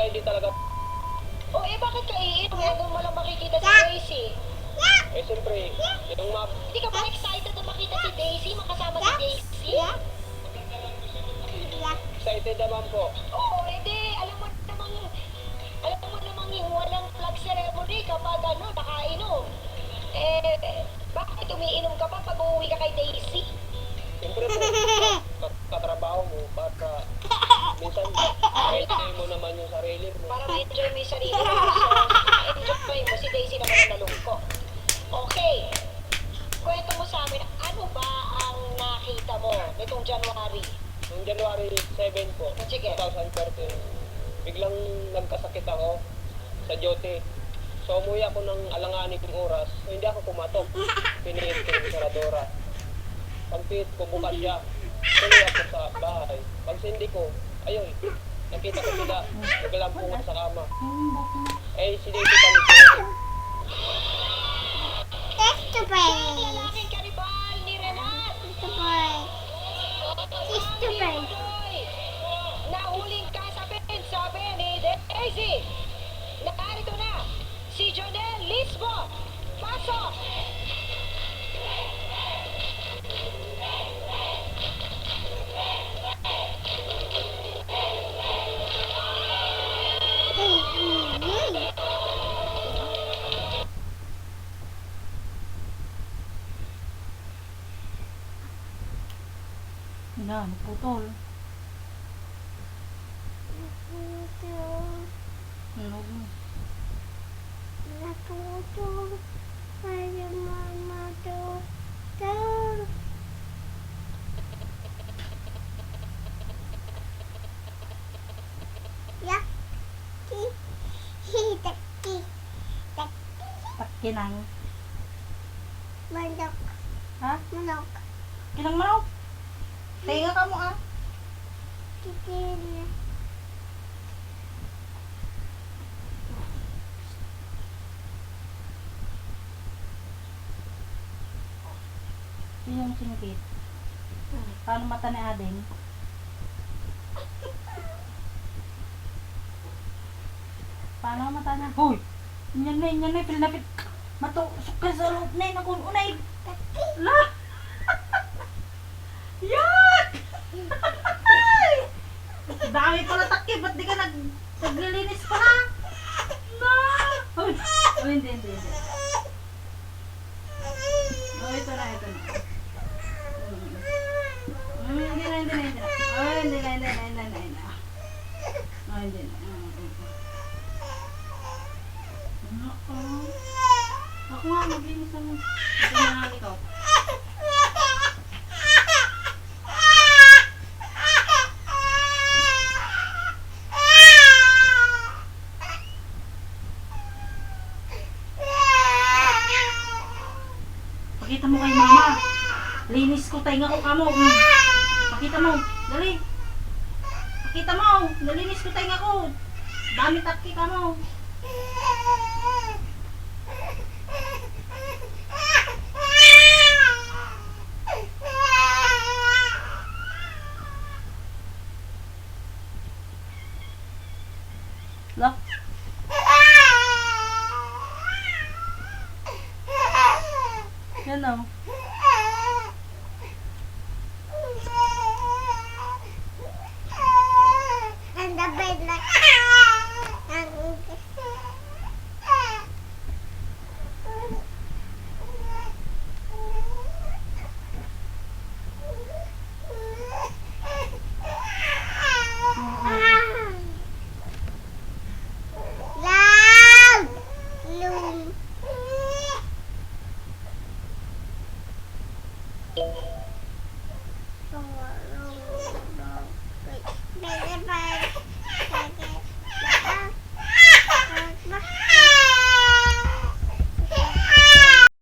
hindi talaga. O eh, bakit ka iinom? Doon mo lang makikita si Daisy. Eh, siyempre, yung mga... Hindi ka ba excited na makita si Daisy? Makasama si Daisy? Excited naman po. Oo, hindi. Alam mo namang yung walang flag ceremony kapag nakainom. Eh, bakit umiinom ka pa pag uuwi ka kay Daisy? Siyempre po, katrabaho mo para minsan enjoy mo naman yung sarili mo. Para ma-enjoy mo yung sarili mo. So, enjoy mo. Si Daisy naman ang nalungkot. Okay. Kwento mo sa amin, ano ba ang nakita mo nitong January? Noong January 7 po, Sige. 2013, biglang nagkasakit ako sa duty. So umuwi ako ng alanganing oras, so hindi ako pumatok. Piniit ko yung saradora. Pagpiit ko, bukas siya. Tuloy ako sa bahay. Pag sindi ko, ayun, nakita ko sila, naglampungan sa kama. Eh, si Daisy kami sila. Lalaking kanibal ni Renat! Nahuling ka sabi ni Daisy. Narito na, si Jonel Lisbo. Pasok! Yan, putol. Ano mo? Kinang. Manok. Ha? Manok. Kinang manok? Tinga ka mo ah. Titin. Yun yung sinukit. Paano mata ni Ading? Paano mata na? Hoy! Yan na, pinapit. Matusok ka sa loob na yun. Ako, unay. La! Yan! Dami pala takip. Ba't di ka naglilinis pa ha? Na! Hoy! Oh, hindi. Oh, ito na. Hindi na. Oh, hindi na. Oh, hindi na. Ako nga, maglinis naman. Ito na ikaw. Pakita mo kay mama. Linis ko, tainga ko kamo. Pakita mo. Dali. Pakita mo. Nalinis ko, tainga ko. Dami takki kamo. Look. Yan o.